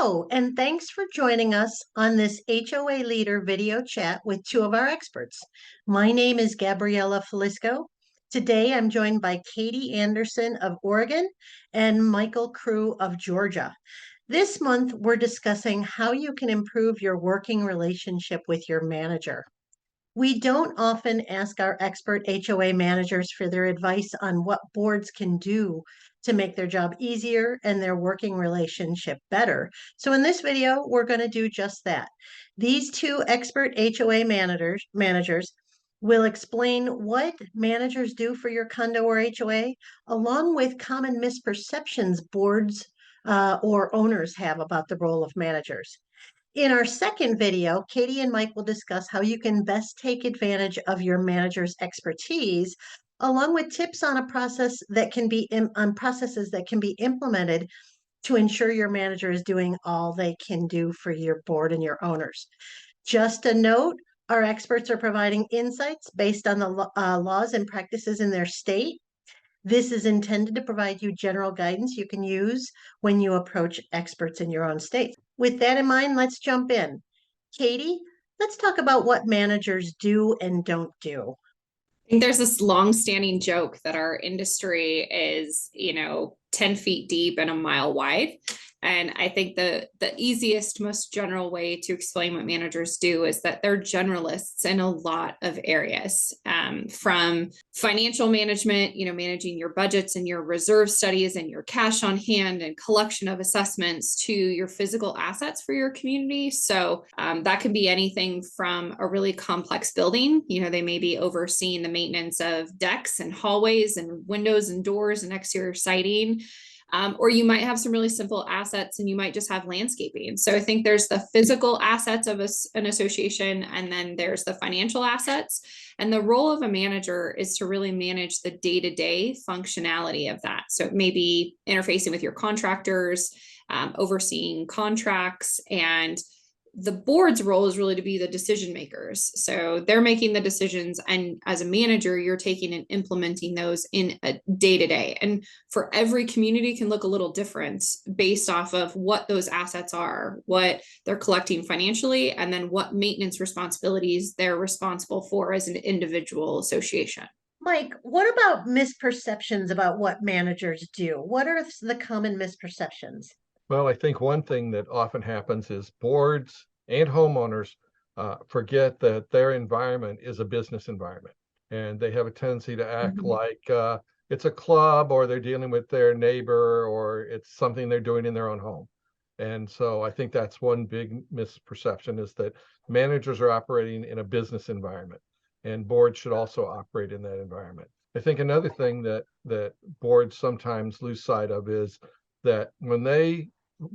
Hello, and thanks for joining us on this HOA Leader video chat with two of our experts. My name is Gabriella Felisko. Today I'm joined by Katie Anderson of Oregon and Michael Crew of Georgia. This month we're discussing how you can improve your working relationship with your manager. We don't often ask our expert HOA managers for their advice on what boards can do to make their job easier and their working relationship better. So in this video, we're going to do just that. These two expert HOA managers will explain what managers do for your condo or HOA, along with common misperceptions boards or owners have about the role of managers. In our second video, Katie and Mike will discuss how you can best take advantage of your manager's expertise, along with tips on processes that can be implemented to ensure your manager is doing all they can do for your board and your owners. Just a note, our experts are providing insights based on the laws and practices in their state. This is intended to provide you general guidance you can use when you approach experts in your own state. With that in mind, let's jump in. Katie, let's talk about what managers do and don't do. I think there's this long-standing joke that our industry is, 10 feet deep and a mile wide. And I think the easiest, most general way to explain what managers do is that they're generalists in a lot of areas, from financial management, managing your budgets and your reserve studies and your cash on hand and collection of assessments, to your physical assets for your community. So that can be anything from a really complex building. They may be overseeing the maintenance of decks and hallways and windows and doors and exterior siding. Or you might have some really simple assets and you might just have landscaping. So I think there's the physical assets of an association, and then there's the financial assets. And the role of a manager is to really manage the day-to-day functionality of that. So it may be interfacing with your contractors, overseeing contracts, and the board's role is really to be the decision makers. So they're making the decisions, and as a manager, you're taking and implementing those in a day-to-day. And for every community can look a little different based off of what those assets are, what they're collecting financially, and then what maintenance responsibilities they're responsible for as an individual association. Mike, what about misperceptions about what managers do? What are the common misperceptions? Well, I think one thing that often happens is boards and homeowners forget that their environment is a business environment, and they have a tendency to act like it's a club, or they're dealing with their neighbor, or it's something they're doing in their own home. And so I think that's one big misperception, is that managers are operating in a business environment, and boards should also operate in that environment. I think another thing that boards sometimes lose sight of is that when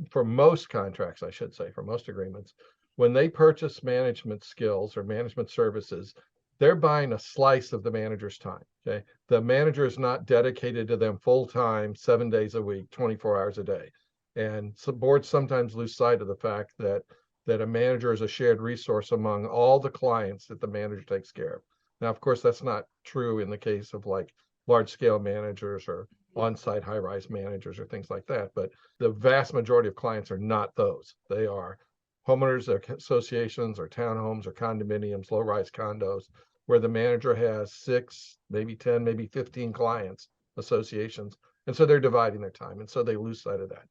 for most contracts, I should say, for most agreements, when they purchase management skills or management services, they're buying a slice of the manager's time. Okay. The manager is not dedicated to them full time, 7 days a week, 24 hours a day. And so boards sometimes lose sight of the fact that a manager is a shared resource among all the clients that the manager takes care of. Now, of course, that's not true in the case of like large scale managers or on-site high-rise managers or things like that. But the vast majority of clients are not those. They are homeowners associations or townhomes or condominiums, low-rise condos, where the manager has 6, maybe 10, maybe 15 clients, associations. And so they're dividing their time. And so they lose sight of that.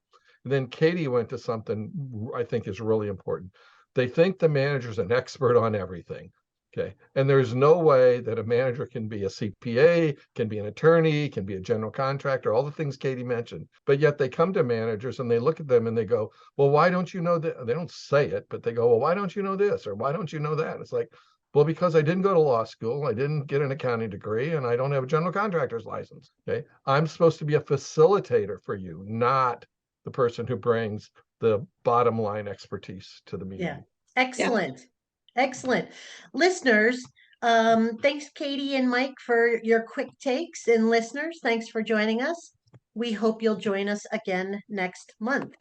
And then Katie went to something I think is really important. They think the manager's an expert on everything. Okay. And there's no way that a manager can be a CPA, can be an attorney, can be a general contractor, all the things Katie mentioned. But yet they come to managers and they look at them and they go, well, why don't you know that? They don't say it, but they go, well, why don't you know this? Or why don't you know that? It's like, well, because I didn't go to law school, I didn't get an accounting degree, and I don't have a general contractor's license. Okay. I'm supposed to be a facilitator for you, not the person who brings the bottom line expertise to the meeting. Yeah. Excellent. Yeah. Excellent. Listeners, thanks, Katie and Mike, for your quick takes. And listeners, thanks for joining us. We hope you'll join us again next month.